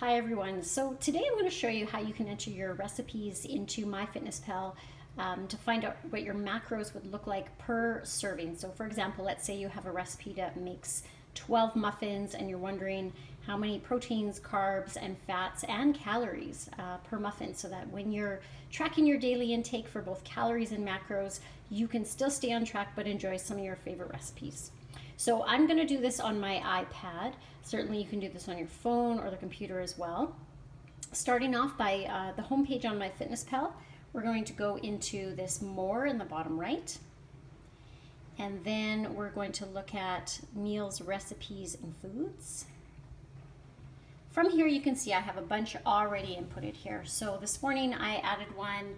Hi everyone. So today I'm going to show you how you can enter your recipes into MyFitnessPal to find out what your macros would look like per serving. So for example, let's say you have a recipe that makes 12 muffins and you're wondering how many proteins, carbs, and fats and calories per muffin, so that when you're tracking your daily intake for both calories and macros, you can still stay on track but enjoy some of your favorite recipes. So I'm going to do this on my iPad. Certainly you can do this on your phone or the computer as well. Starting off by the home page on MyFitnessPal, we're going to go into this More in the bottom right. And then we're going to look at Meals, Recipes, and Foods. From here you can see I have a bunch already inputted here. So this morning I added one,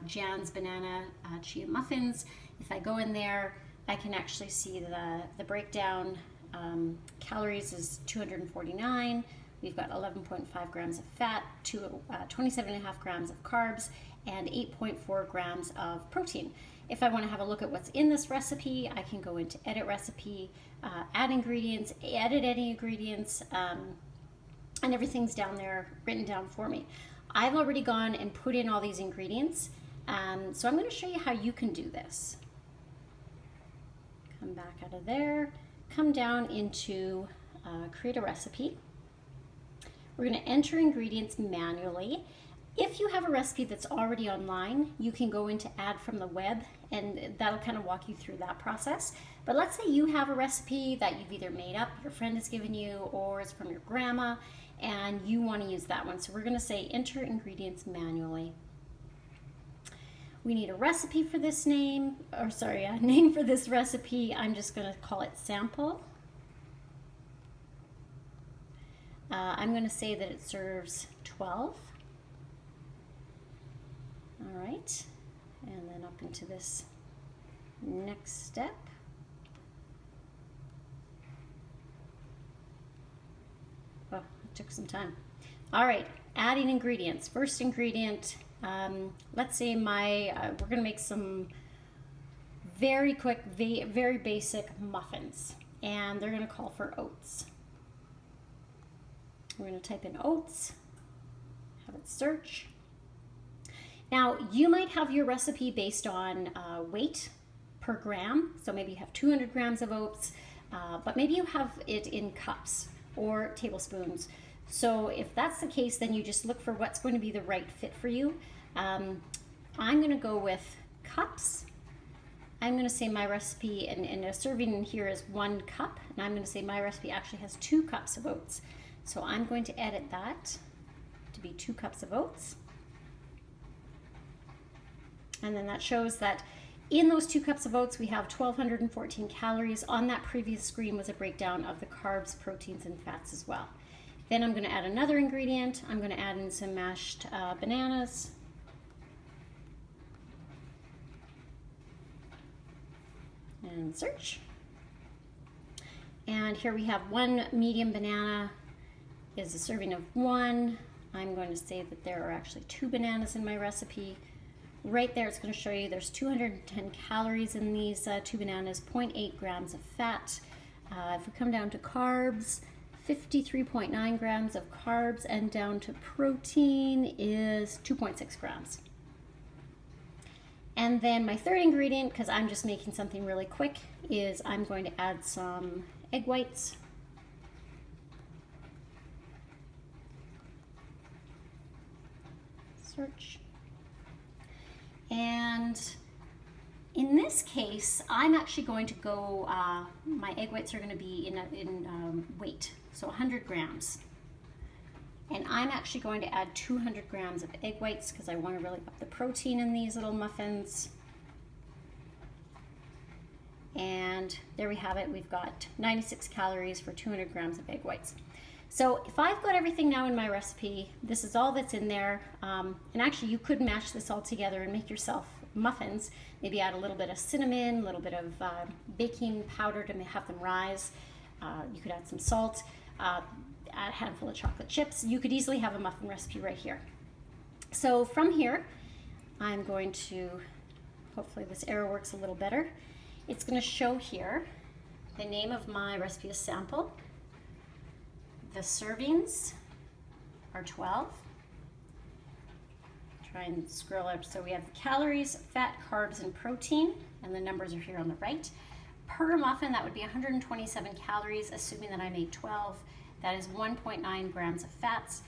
Jan's Banana Chia Muffins. If I go in there, I can actually see the breakdown. Calories is 249. We've got 11.5 grams of fat, 27.5 grams of carbs, and 8.4 grams of protein. If I want to have a look at what's in this recipe, I can go into Edit Recipe, add ingredients, edit any ingredients, and everything's down there written down for me. I've already gone and put in all these ingredients, so I'm going to show you how you can do this. Come back out of there, come down into create a recipe. We're going to enter ingredients manually. If you have a recipe that's already online, you can go into add from the web, and that'll kind of walk you through that process. But let's say you have a recipe that you've either made up, your friend has given you, or it's from your grandma, and you want to use that one. So we're going to say enter ingredients manually. We need a recipe for this name, or sorry, a name for this recipe. I'm just going to call it sample. I'm going to say that it serves 12. All right, and then up into this next step. Oh, it took some time. All right, adding ingredients. First ingredient, let's say we're going to make some very quick, very basic muffins, and they're going to call for oats. We're going to type in oats, have it search. Now, you might have your recipe based on weight per gram, so maybe you have 200 grams of oats, but maybe you have it in cups or tablespoons. So if that's the case, then you just look for what's going to be the right fit for you. I'm going to go with cups. I'm going to say my recipe, and a serving in here is 1 cup, and I'm going to say my recipe actually has 2 cups of oats. So I'm going to edit that to be 2 cups of oats. And then that shows that in those 2 cups of oats, we have 1,214 calories. On that previous screen was a breakdown of the carbs, proteins, and fats as well. Then I'm going to add another ingredient. I'm going to add in some mashed bananas. And search. And here we have 1 medium banana is a serving of 1. I'm going to say that there are actually 2 bananas in my recipe. Right there, it's going to show you there's 210 calories in these 2 bananas, 0.8 grams of fat. If we come down to carbs, 53.9 grams of carbs, and down to protein is 2.6 grams. And then my third ingredient, because I'm just making something really quick, is I'm going to add some egg whites. Search. And in this case, I'm actually going to go, my egg whites are going to be in weight, so 100 grams. And I'm actually going to add 200 grams of egg whites because I want to really up the protein in these little muffins. And there we have it. We've got 96 calories for 200 grams of egg whites. So if I've got everything now in my recipe, this is all that's in there. And actually you could mash this all together and make yourself muffins. Maybe add a little bit of cinnamon, a little bit of baking powder to have them rise. You could add some salt, add a handful of chocolate chips. You could easily have a muffin recipe right here. So from here, I'm going to, hopefully this arrow works a little better. It's going to show here, the name of my recipe is sample. The servings, are 12. Try and scroll up. So we have the calories, fat, carbs, and protein, and the numbers are here on the right. Per muffin, that would be 127 calories, assuming that I made 12. That is 1.9 grams of fats,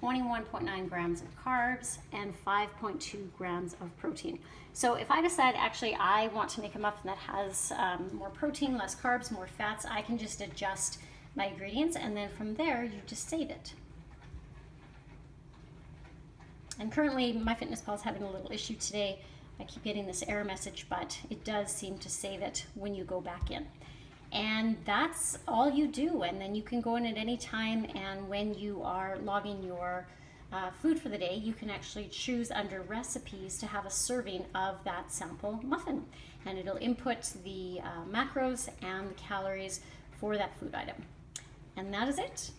21.9 grams of carbs, and 5.2 grams of protein. So if I decide actually I want to make a muffin that has more protein, less carbs, more fats, I can just adjust my ingredients, and then from there you just save it. And currently MyFitnessPal is having a little issue today. I keep getting this error message, but it does seem to save it when you go back in. And that's all you do. And then you can go in at any time, and when you are logging your food for the day, you can actually choose under recipes to have a serving of that sample muffin. And it'll input the macros and the calories for that food item. And that is it.